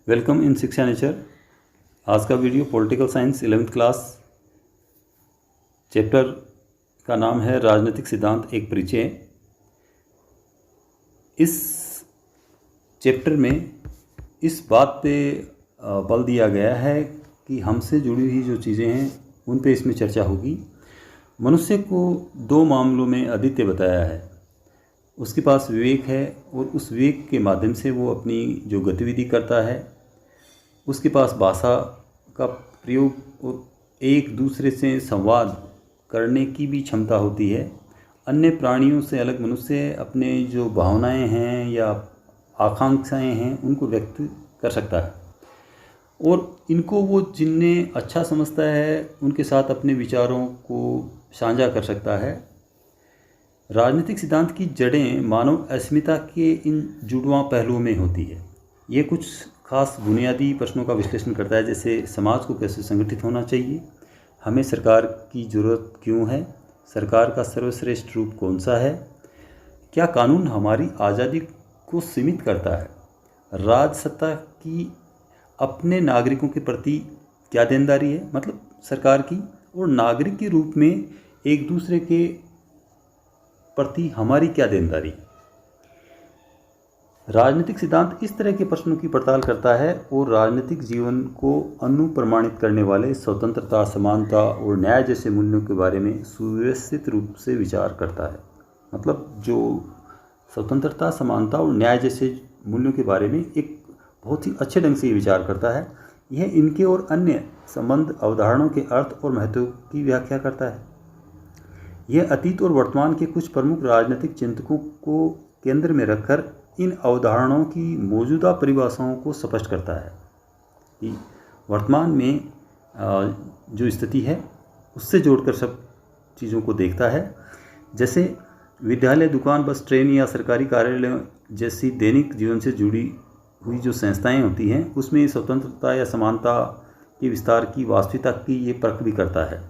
Welcome in शिक्षा nature. आज का video political science 11th class chapter का नाम है राजनीतिक सिद्धांत एक परिचय। इस चैप्टर में इस बात पे बल दिया गया है कि हमसे जुड़ी हुई जो चीज़ें हैं उन पे इसमें चर्चा होगी। मनुष्य को दो मामलों में अद्वितीय बताया है। उसके पास विवेक है और उस विवेक के माध्यम से वो अपनी जो गतिविधि करता है, उसके पास भाषा का प्रयोग और एक दूसरे से संवाद करने की भी क्षमता होती है। अन्य प्राणियों से अलग मनुष्य अपने जो भावनाएं हैं या आकांक्षाएं हैं उनको व्यक्त कर सकता है और इनको वो जिन्हें अच्छा समझता है उनके साथ अपने विचारों को साझा कर सकता है। राजनीतिक सिद्धांत की जड़ें मानव अस्मिता के इन जुड़वां पहलुओं में होती है। ये कुछ खास बुनियादी प्रश्नों का विश्लेषण करता है, जैसे समाज को कैसे संगठित होना चाहिए, हमें सरकार की ज़रूरत क्यों है, सरकार का सर्वश्रेष्ठ रूप कौन सा है, क्या कानून हमारी आज़ादी को सीमित करता है, राजसत्ता की अपने नागरिकों के प्रति क्या देनदारी है, मतलब सरकार की, और नागरिक के रूप में एक दूसरे के प्रति हमारी क्या देनदारी है। राजनीतिक सिद्धांत इस तरह के प्रश्नों की पड़ताल करता है और राजनीतिक जीवन को अनुप्रमाणित करने वाले स्वतंत्रता, समानता और न्याय जैसे मूल्यों के बारे में सुव्यवस्थित रूप से विचार करता है। मतलब जो स्वतंत्रता, समानता और न्याय जैसे मूल्यों के बारे में एक बहुत ही अच्छे ढंग से विचार करता है। यह इनके और अन्य संबंध अवधारणाओं के अर्थ और महत्व की व्याख्या करता है। यह अतीत और वर्तमान के कुछ प्रमुख राजनीतिक चिंतकों को केंद्र में रखकर इन अवधारणाओं की मौजूदा परिभाषाओं को स्पष्ट करता है कि वर्तमान में जो स्थिति है उससे जोड़कर सब चीज़ों को देखता है। जैसे विद्यालय, दुकान, बस, ट्रेन या सरकारी कार्यालय जैसी दैनिक जीवन से जुड़ी हुई जो संस्थाएं होती हैं उसमें स्वतंत्रता या समानता के विस्तार की वास्तविकता की ये परख भी करता है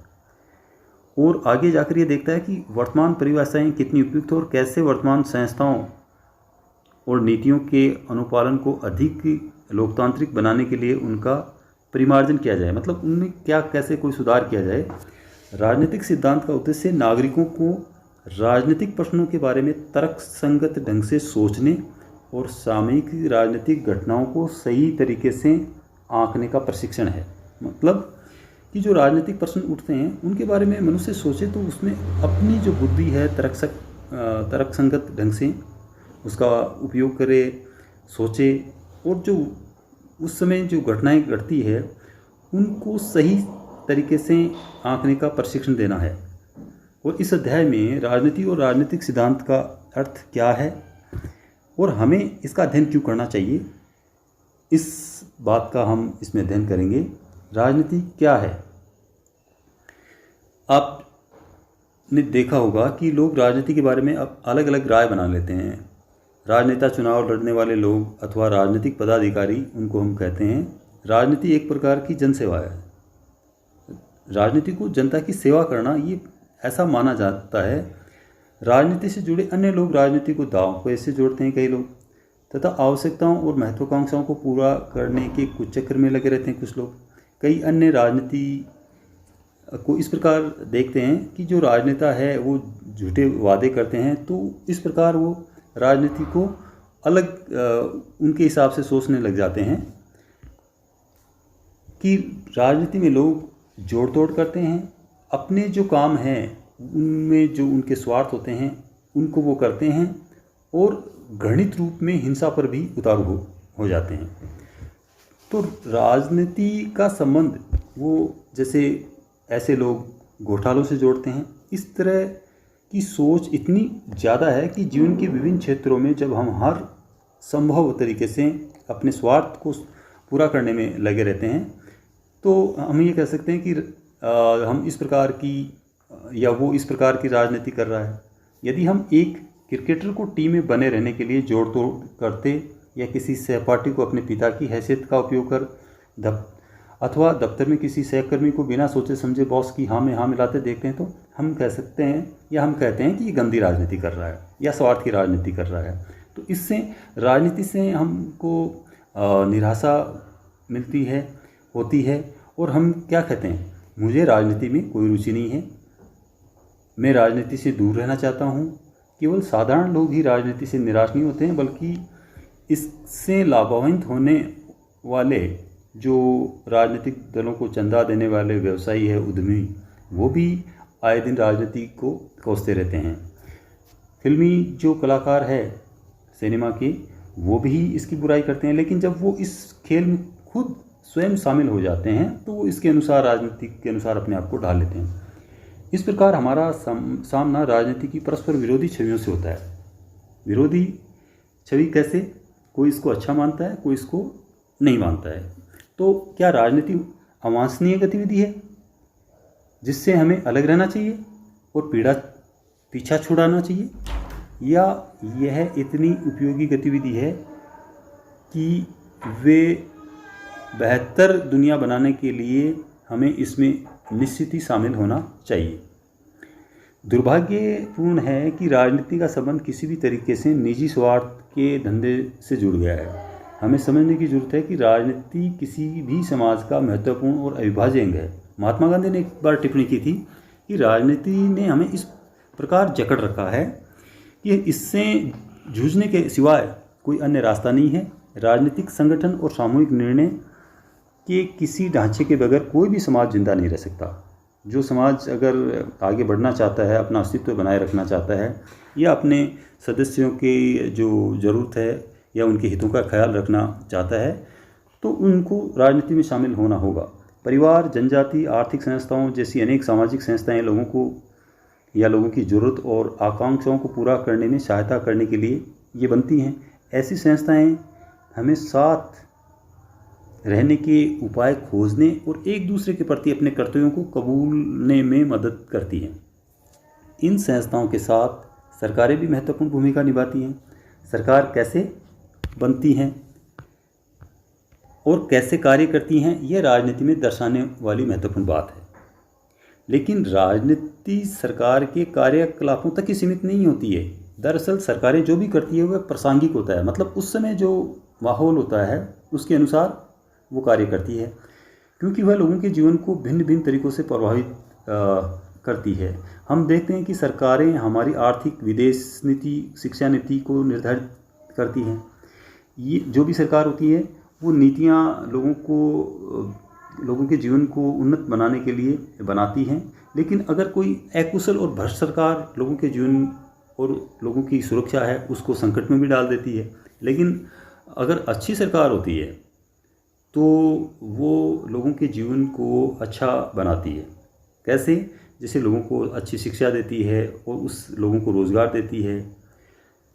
और आगे जाकर ये देखता है कि वर्तमान परिभाषाएं कितनी उपयुक्त और कैसे वर्तमान संस्थाओं और नीतियों के अनुपालन को अधिक लोकतांत्रिक बनाने के लिए उनका परिमार्जन किया जाए, मतलब उनमें क्या कैसे कोई सुधार किया जाए। राजनीतिक सिद्धांत का उद्देश्य नागरिकों को राजनीतिक प्रश्नों के बारे में तर्कसंगत ढंग से सोचने और सामयिक राजनीतिक घटनाओं को सही तरीके से आंकने का प्रशिक्षण है। मतलब कि जो राजनीतिक प्रश्न उठते हैं उनके बारे में मनुष्य सोचे तो उसमें अपनी जो बुद्धि है तर्कसंगत ढंग से उसका उपयोग करे, सोचे और जो उस समय जो घटनाएं घटती है उनको सही तरीके से आंकने का प्रशिक्षण देना है। और इस अध्याय में राजनीति और राजनीतिक सिद्धांत का अर्थ क्या है और हमें इसका अध्ययन क्यों करना चाहिए, इस बात का हम इसमें अध्ययन करेंगे। राजनीति क्या है? आपने देखा होगा कि लोग राजनीति के बारे में अब अलग अलग राय बना लेते हैं। राजनेता, चुनाव लड़ने वाले लोग अथवा राजनीतिक पदाधिकारी, उनको हम कहते हैं। राजनीति एक प्रकार की जनसेवा है। राजनीति को जनता की सेवा करना ये ऐसा माना जाता है। राजनीति से जुड़े अन्य लोग राजनीति को दांव पे से जोड़ते हैं कई लोग, तथा आवश्यकताओं और महत्वाकांक्षाओं को पूरा करने के कुछ चक्कर में लगे रहते हैं कुछ लोग। कई अन्य राजनीति को इस प्रकार देखते हैं कि जो राजनेता है वो झूठे वादे करते हैं, तो इस प्रकार वो राजनीति को अलग उनके हिसाब से सोचने लग जाते हैं कि राजनीति में लोग जोड़ तोड़ करते हैं, अपने जो काम हैं उनमें जो उनके स्वार्थ होते हैं उनको वो करते हैं और घृणित रूप में हिंसा पर भी उतारू हो जाते हैं। तो राजनीति का संबंध वो जैसे ऐसे लोग घोटालों से जोड़ते हैं। इस तरह की सोच इतनी ज़्यादा है कि जीवन के विभिन्न क्षेत्रों में जब हम हर संभव तरीके से अपने स्वार्थ को पूरा करने में लगे रहते हैं तो हम ये कह सकते हैं कि हम इस प्रकार की या वो इस प्रकार की राजनीति कर रहा है। यदि हम एक क्रिकेटर को टीम में बने रहने के लिए जोड़ तोड़ करते या किसी सहपाठी को अपने पिता की हैसियत का उपयोग कर अथवा दफ्तर में किसी सहकर्मी को बिना सोचे समझे बॉस की हाँ में हाँ मिलाते देखते हैं तो हम कह सकते हैं या हम कहते हैं कि ये गंदी राजनीति कर रहा है या स्वार्थ की राजनीति कर रहा है। तो इससे राजनीति से हमको निराशा मिलती है, होती है, और हम क्या कहते हैं, मुझे राजनीति में कोई रुचि नहीं है, मैं राजनीति से दूर रहना चाहता हूँ। केवल साधारण लोग ही राजनीति से निराश नहीं होते हैं, बल्कि इससे लाभान्वित होने वाले जो राजनीतिक दलों को चंदा देने वाले व्यवसायी है, उद्यमी, वो भी आए दिन राजनीति को कोसते रहते हैं। फिल्मी जो कलाकार है सिनेमा के, वो भी इसकी बुराई करते हैं, लेकिन जब वो इस खेल में खुद स्वयं शामिल हो जाते हैं तो वो इसके अनुसार, राजनीति के अनुसार अपने आप को ढाल लेते हैं। इस प्रकार हमारा सामना राजनीति की परस्पर विरोधी छवियों से होता है। विरोधी छवि कैसे? कोई इसको अच्छा मानता है, कोई इसको नहीं मानता है। तो क्या राजनीति अवांछनीय गतिविधि है जिससे हमें अलग रहना चाहिए और पीछा छुड़ाना चाहिए, या यह इतनी उपयोगी गतिविधि है कि वे बेहतर दुनिया बनाने के लिए हमें इसमें निश्चित ही शामिल होना चाहिए? दुर्भाग्यपूर्ण है कि राजनीति का संबंध किसी भी तरीके से निजी स्वार्थ के धंधे से जुड़ गया है। हमें समझने की जरूरत है कि राजनीति किसी भी समाज का महत्वपूर्ण और अविभाज्य अंग है। महात्मा गांधी ने एक बार टिप्पणी की थी कि राजनीति ने हमें इस प्रकार जकड़ रखा है कि इससे जूझने के सिवाय कोई अन्य रास्ता नहीं है। राजनीतिक संगठन और सामूहिक निर्णय के किसी ढांचे के बगैर कोई भी समाज जिंदा नहीं रह सकता। जो समाज अगर आगे बढ़ना चाहता है, अपना अस्तित्व बनाए रखना चाहता है, या अपने सदस्यों की जो ज़रूरत है या उनके हितों का ख्याल रखना चाहता है, तो उनको राजनीति में शामिल होना होगा। परिवार, जनजाति, आर्थिक संस्थाओं जैसी अनेक सामाजिक संस्थाएं लोगों की ज़रूरत और आकांक्षाओं को पूरा करने में सहायता करने के लिए ये बनती हैं। ऐसी संस्थाएं हमें साथ रहने के उपाय खोजने और एक दूसरे के प्रति अपने कर्तव्यों को कबूलने में मदद करती हैं। इन संस्थाओं के साथ सरकारें भी महत्वपूर्ण भूमिका निभाती हैं। सरकार कैसे बनती हैं और कैसे कार्य करती हैं, यह राजनीति में दर्शाने वाली महत्वपूर्ण बात है। लेकिन राजनीति सरकार के कार्यकलापों तक ही सीमित नहीं होती है। दरअसल सरकारें जो भी करती है वह प्रासंगिक होता है, मतलब उस समय जो माहौल होता है उसके अनुसार वो कार्य करती है, क्योंकि वह लोगों के जीवन को भिन्न भिन्न तरीक़ों से प्रभावित करती है। हम देखते हैं कि सरकारें हमारी आर्थिक, विदेश नीति, शिक्षा नीति को निर्धारित करती हैं। ये जो भी सरकार होती है वो नीतियाँ लोगों के जीवन को उन्नत बनाने के लिए बनाती हैं। लेकिन अगर कोई अकुशल और भ्रष्ट सरकार लोगों के जीवन और लोगों की सुरक्षा है उसको संकट में भी डाल देती है। लेकिन अगर अच्छी सरकार होती है तो वो लोगों के जीवन को अच्छा बनाती है। कैसे? जैसे लोगों को अच्छी शिक्षा देती है और उस लोगों को रोज़गार देती है।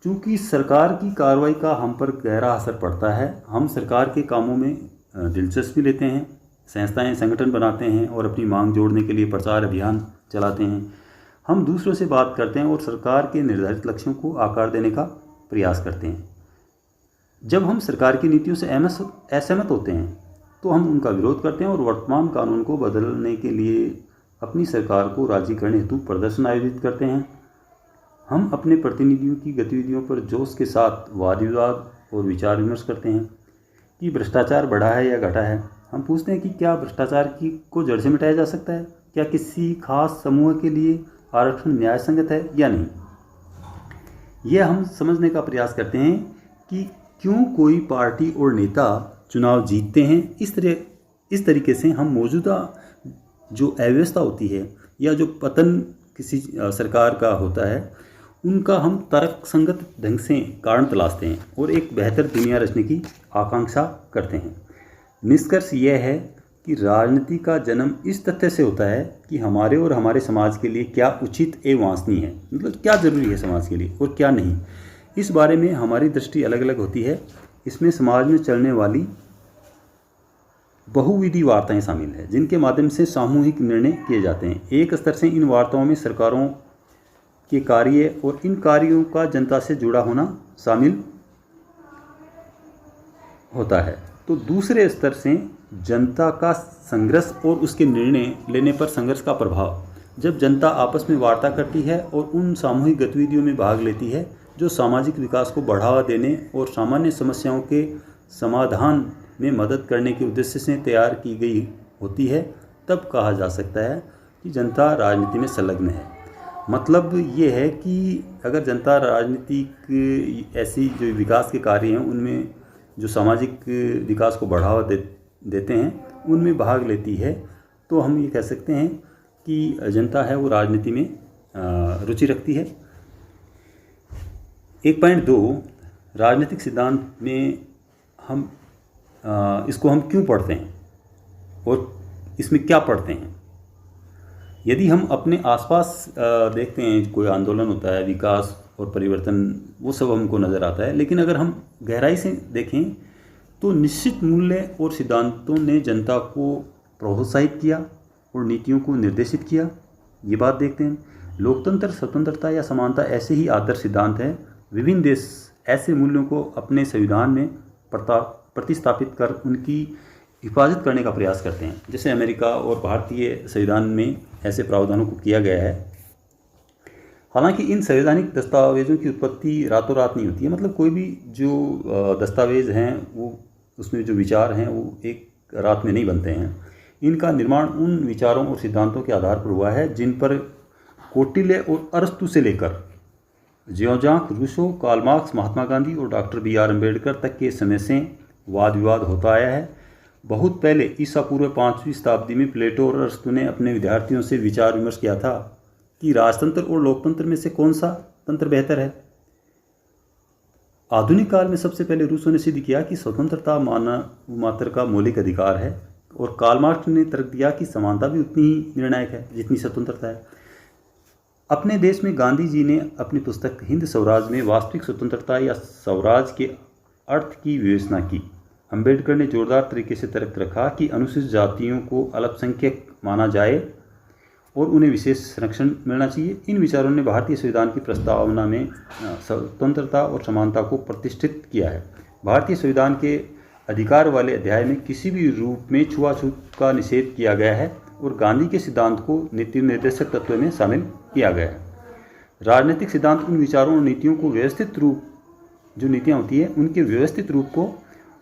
चूँकि सरकार की कार्रवाई का हम पर गहरा असर पड़ता है, हम सरकार के कामों में दिलचस्पी लेते हैं, संस्थाएं, संगठन बनाते हैं और अपनी मांग जोड़ने के लिए प्रचार अभियान चलाते हैं। हम दूसरों से बात करते हैं और सरकार के निर्धारित लक्ष्यों को आकार देने का प्रयास करते हैं। जब हम सरकार की नीतियों से असहमत होते हैं तो हम उनका विरोध करते हैं और वर्तमान कानून को बदलने के लिए अपनी सरकार को राजी करने हेतु प्रदर्शन आयोजित करते हैं। हम अपने प्रतिनिधियों की गतिविधियों पर जोश के साथ वाद विवाद और विचार विमर्श करते हैं कि भ्रष्टाचार बढ़ा है या घटा है। हम पूछते हैं कि क्या भ्रष्टाचार को जड़ से मिटाया जा सकता है, क्या किसी खास समूह के लिए आरक्षण न्याय संगत है या नहीं। यह हम समझने का प्रयास करते हैं कि क्यों कोई पार्टी और नेता चुनाव जीतते हैं। इस तरीके से हम मौजूदा जो अव्यवस्था होती है या जो पतन किसी सरकार का होता है उनका हम तर्कसंगत ढंग से कारण तलाशते हैं और एक बेहतर दुनिया रचने की आकांक्षा करते हैं। निष्कर्ष यह है कि राजनीति का जन्म इस तथ्य से होता है कि हमारे और हमारे समाज के लिए क्या उचित एवं वांछनीय है, मतलब क्या ज़रूरी है समाज के लिए और क्या नहीं। इस बारे में हमारी दृष्टि अलग अलग होती है। इसमें समाज में चलने वाली बहुविधि वार्ताएं शामिल हैं जिनके माध्यम से सामूहिक निर्णय किए जाते हैं। एक स्तर से इन वार्ताओं में सरकारों के कार्य और इन कार्यों का जनता से जुड़ा होना शामिल होता है, तो दूसरे स्तर से जनता का संघर्ष और उसके निर्णय लेने पर संघर्ष का प्रभाव। जब जनता आपस में वार्ता करती है और उन सामूहिक गतिविधियों में भाग लेती है जो सामाजिक विकास को बढ़ावा देने और सामान्य समस्याओं के समाधान में मदद करने के उद्देश्य से तैयार की गई होती है, तब कहा जा सकता है कि जनता राजनीति में संलग्न है। मतलब ये है कि अगर जनता राजनीतिक ऐसी जो विकास के कार्य हैं उनमें जो सामाजिक विकास को बढ़ावा देते हैं उनमें भाग लेती है, तो हम ये कह सकते हैं कि जनता है वो राजनीति में रुचि रखती है। 1.2 राजनीतिक सिद्धांत में हम इसको हम क्यों पढ़ते हैं और इसमें क्या पढ़ते हैं। यदि हम अपने आसपास देखते हैं कोई आंदोलन होता है, विकास और परिवर्तन, वो सब हमको नज़र आता है, लेकिन अगर हम गहराई से देखें तो निश्चित मूल्य और सिद्धांतों ने जनता को प्रोत्साहित किया और नीतियों को निर्देशित किया, ये बात देखते हैं। लोकतंत्र, स्वतंत्रता या समानता ऐसे ही आदर्श सिद्धांत हैं। विभिन्न देश ऐसे मूल्यों को अपने संविधान में प्रतिस्थापित कर उनकी हिफाजत करने का प्रयास करते हैं। जैसे अमेरिका और भारतीय संविधान में ऐसे प्रावधानों को किया गया है। हालांकि इन संवैधानिक दस्तावेज़ों की उत्पत्ति रातों रात नहीं होती है। मतलब कोई भी जो दस्तावेज़ हैं वो उसमें जो विचार हैं वो एक रात में नहीं बनते हैं। इनका निर्माण उन विचारों और सिद्धांतों के आधार पर हुआ है जिन पर कौटिल्य और अरस्तु से लेकर जियोजाक Rousseau, Karl Marx, Mahatma Gandhi और डॉक्टर B.R. अम्बेडकर तक के समय से वाद विवाद होता आया है। बहुत पहले ईसा पूर्व 5वीं शताब्दी में प्लेटो और अरस्तु ने अपने विद्यार्थियों से विचार विमर्श किया था कि राजतंत्र और लोकतंत्र में से कौन सा तंत्र बेहतर है। आधुनिक काल में सबसे पहले रूसों ने सिद्ध किया कि स्वतंत्रता मानव मात्र का मौलिक अधिकार है और कार्ल मार्क्स ने तर्क दिया कि समानता भी उतनी ही निर्णायक है जितनी स्वतंत्रता है। अपने देश में गांधी जी ने अपनी पुस्तक हिंद स्वराज में वास्तविक स्वतंत्रता या स्वराज के अर्थ की विवेचना की। अम्बेडकर ने जोरदार तरीके से तर्क रखा कि अनुसूचित जातियों को अल्पसंख्यक माना जाए और उन्हें विशेष संरक्षण मिलना चाहिए। इन विचारों ने भारतीय संविधान की प्रस्तावना में स्वतंत्रता और समानता को प्रतिष्ठित किया है। भारतीय संविधान के अधिकार वाले अध्याय में किसी भी रूप में छुआछूत का निषेध किया गया है और गांधी के सिद्धांत को नीति निर्देशक तत्व में शामिल किया गया है। राजनीतिक सिद्धांत उन विचारों और नीतियों को व्यवस्थित रूप, जो नीतियाँ होती है उनके व्यवस्थित रूप को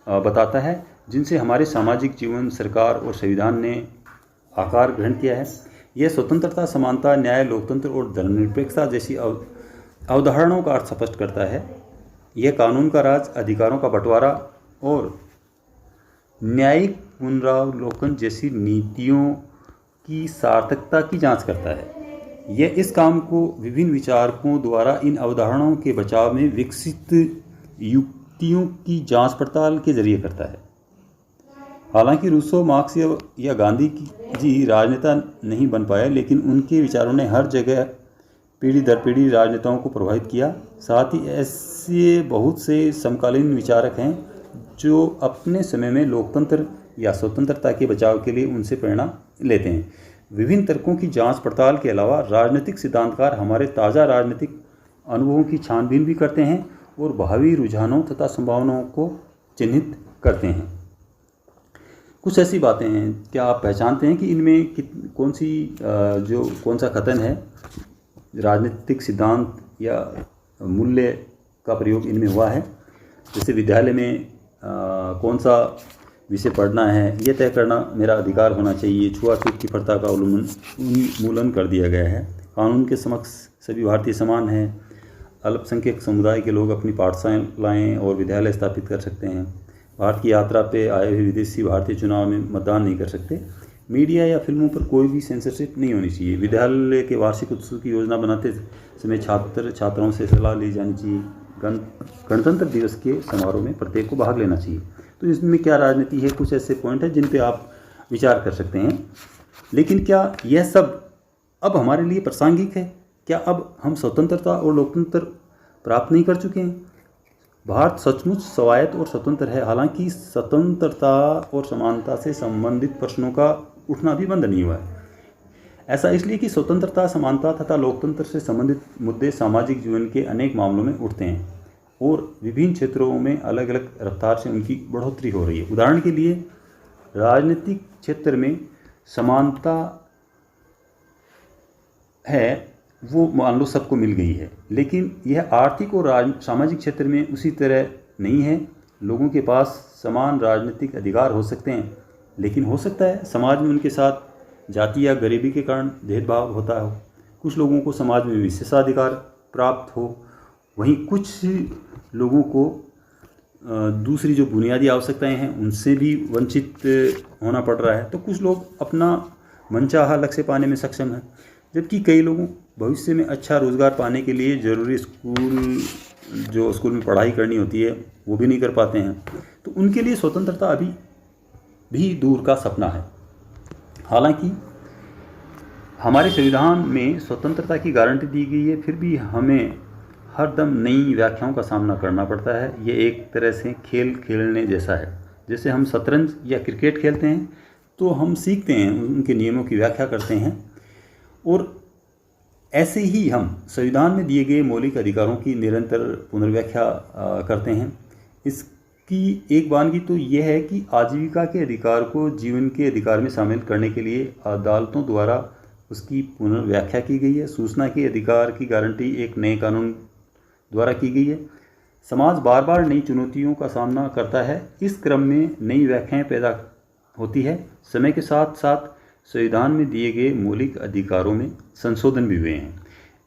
बताता है जिनसे हमारे सामाजिक जीवन, सरकार और संविधान ने आकार ग्रहण किया है। यह स्वतंत्रता, समानता, न्याय, लोकतंत्र और धर्मनिरपेक्षता जैसी अवधारणाओं का अर्थ स्पष्ट करता है। यह कानून का राज, अधिकारों का बंटवारा और न्यायिक पुनरावलोकन जैसी नीतियों की सार्थकता की जांच करता है। यह इस काम को विभिन्न विचारकों द्वारा इन अवधारणाओं के बचाव में विकसित युक्तियों की जांच पड़ताल के जरिए करता है। हालांकि रूसो, मार्क्स या गांधी जी राजनेता नहीं बन पाए, लेकिन उनके विचारों ने हर जगह पीढ़ी दर पीढ़ी राजनेताओं को प्रभावित किया। साथ ही ऐसे बहुत से समकालीन विचारक हैं जो अपने समय में लोकतंत्र या स्वतंत्रता के बचाव के लिए उनसे प्रेरणा लेते हैं। विभिन्न तर्कों की जांच पड़ताल के अलावा राजनीतिक सिद्धांतकार हमारे ताज़ा राजनीतिक अनुभवों की छानबीन भी करते हैं और भावी रुझानों तथा संभावनाओं को चिन्हित करते हैं। कुछ ऐसी बातें हैं, क्या आप पहचानते हैं कि इनमें कौन सा कथन है राजनीतिक सिद्धांत या मूल्य का प्रयोग इनमें हुआ है। जैसे विद्यालय में कौन सा विषय पढ़ना है यह तय करना मेरा अधिकार होना चाहिए। छुआछूत की प्रथा का उन्मूलन कर दिया गया है। कानून के समक्ष सभी भारतीय समान हैं। अल्पसंख्यक समुदाय के लोग अपनी पाठशालाएँ और विद्यालय स्थापित कर सकते हैं। भारत की यात्रा पे आए हुए विदेशी भारतीय चुनाव में मतदान नहीं कर सकते। मीडिया या फिल्मों पर कोई भी सेंसरशिप नहीं होनी चाहिए। विद्यालय के वार्षिक उत्सव की योजना बनाते समय छात्राओं से सलाह ली जानी चाहिए। गणतंत्र दिवस के समारोह में प्रत्येक को भाग लेना चाहिए। तो इसमें क्या राजनीति है, कुछ ऐसे पॉइंट हैं जिन पे आप विचार कर सकते हैं। लेकिन क्या यह सब अब हमारे लिए प्रासंगिक है? क्या अब हम स्वतंत्रता और लोकतंत्र प्राप्त नहीं कर चुके हैं? भारत सचमुच स्वायत्त और स्वतंत्र है। हालांकि स्वतंत्रता और समानता से संबंधित प्रश्नों का उठना भी बंद नहीं हुआ है। ऐसा इसलिए कि स्वतंत्रता, समानता तथा लोकतंत्र से संबंधित मुद्दे सामाजिक जीवन के अनेक मामलों में उठते हैं और विभिन्न क्षेत्रों में अलग अलग रफ्तार से उनकी बढ़ोतरी हो रही है। उदाहरण के लिए राजनीतिक क्षेत्र में समानता है, वो मान लो सबको मिल गई है, लेकिन यह आर्थिक और सामाजिक क्षेत्र में उसी तरह नहीं है। लोगों के पास समान राजनीतिक अधिकार हो सकते हैं, लेकिन हो सकता है समाज में उनके साथ जाति या गरीबी के कारण भेदभाव होता हो। कुछ लोगों को समाज में विशेषाधिकार प्राप्त हो, वहीं कुछ लोगों को दूसरी जो बुनियादी आवश्यकताएं हैं उनसे भी वंचित होना पड़ रहा है। तो कुछ लोग अपना मनचाहा लक्ष्य पाने में सक्षम हैं, जबकि कई लोगों भविष्य में अच्छा रोज़गार पाने के लिए ज़रूरी स्कूल में पढ़ाई करनी होती है वो भी नहीं कर पाते हैं। तो उनके लिए स्वतंत्रता अभी भी दूर का सपना है। हालांकि हमारे संविधान में स्वतंत्रता की गारंटी दी गई है, फिर भी हमें हर दम नई व्याख्याओं का सामना करना पड़ता है। ये एक तरह से खेल खेलने जैसा है। जैसे हम शतरंज या क्रिकेट खेलते हैं तो हम सीखते हैं, उनके नियमों की व्याख्या करते हैं, और ऐसे ही हम संविधान में दिए गए मौलिक अधिकारों की निरंतर पुनर्व्याख्या करते हैं। इसकी एक वानगी तो यह है कि आजीविका के अधिकार को जीवन के अधिकार में शामिल करने के लिए अदालतों द्वारा उसकी पुनर्व्याख्या की गई है। सूचना के अधिकार की गारंटी एक नए कानून द्वारा की गई है। समाज बार बार नई चुनौतियों का सामना करता है, इस क्रम में नई व्याख्याएं पैदा होती है। समय के साथ साथ संविधान में दिए गए मौलिक अधिकारों में संशोधन भी हुए हैं,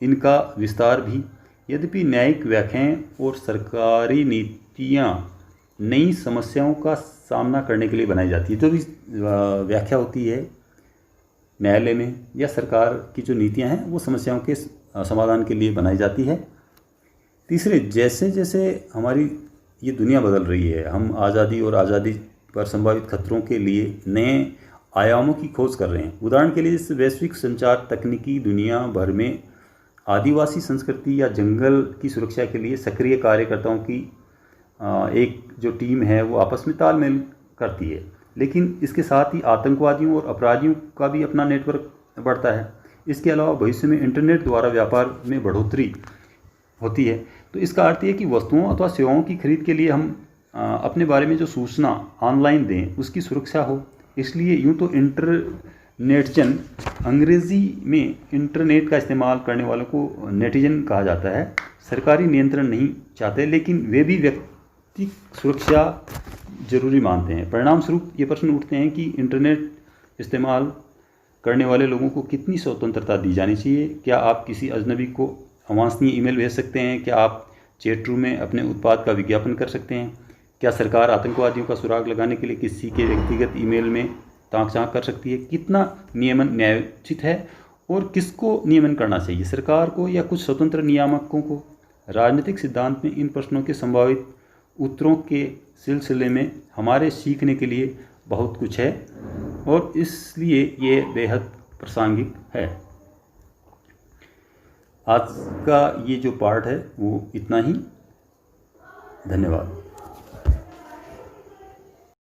इनका विस्तार भी। यद्यपि न्यायिक व्याख्याएं और सरकारी नीतियां नई समस्याओं का सामना करने के लिए बनाई जाती है। जो भी व्याख्या होती है न्यायालय में या सरकार की जो नीतियां हैं वो समस्याओं के समाधान के लिए बनाई जाती है। तीसरे, जैसे जैसे हमारी ये दुनिया बदल रही है, हम आज़ादी और आज़ादी पर संभावित खतरों के लिए नए आयामों की खोज कर रहे हैं। उदाहरण के लिए इस वैश्विक संचार तकनीकी दुनिया भर में आदिवासी संस्कृति या जंगल की सुरक्षा के लिए सक्रिय कार्यकर्ताओं की एक जो टीम है वो आपस में तालमेल करती है। लेकिन इसके साथ ही आतंकवादियों और अपराधियों का भी अपना नेटवर्क बढ़ता है। इसके अलावा भविष्य में इंटरनेट द्वारा व्यापार में बढ़ोतरी होती है। तो इसका अर्थ ये कि वस्तुओं अथवा सेवाओं की खरीद के लिए हम अपने बारे में जो सूचना ऑनलाइन दें उसकी सुरक्षा हो। इसलिए यूँ तो इंटरनेटजन, अंग्रेज़ी में इंटरनेट का इस्तेमाल करने वालों को नेटिजन कहा जाता है, सरकारी नियंत्रण नहीं चाहते, लेकिन वे भी व्यक्ति सुरक्षा जरूरी मानते हैं। परिणाम स्वरूप ये प्रश्न उठते हैं कि इंटरनेट इस्तेमाल करने वाले लोगों को कितनी स्वतंत्रता दी जानी चाहिए। क्या आप किसी अजनबी को अवांछनीय ईमेल भेज सकते हैं? क्या आप चैट रूम में अपने उत्पाद का विज्ञापन कर सकते हैं? क्या सरकार आतंकवादियों का सुराग लगाने के लिए किसी के व्यक्तिगत ईमेल में ताक झांक कर सकती है? कितना नियमन न्यायोचित है और किसको नियमन करना चाहिए, सरकार को या कुछ स्वतंत्र नियामकों को? राजनीतिक सिद्धांत में इन प्रश्नों के संभावित उत्तरों के सिलसिले में हमारे सीखने के लिए बहुत कुछ है और इसलिए ये बेहद प्रासंगिक है। आज का ये जो पार्ट है वो इतना ही। धन्यवाद।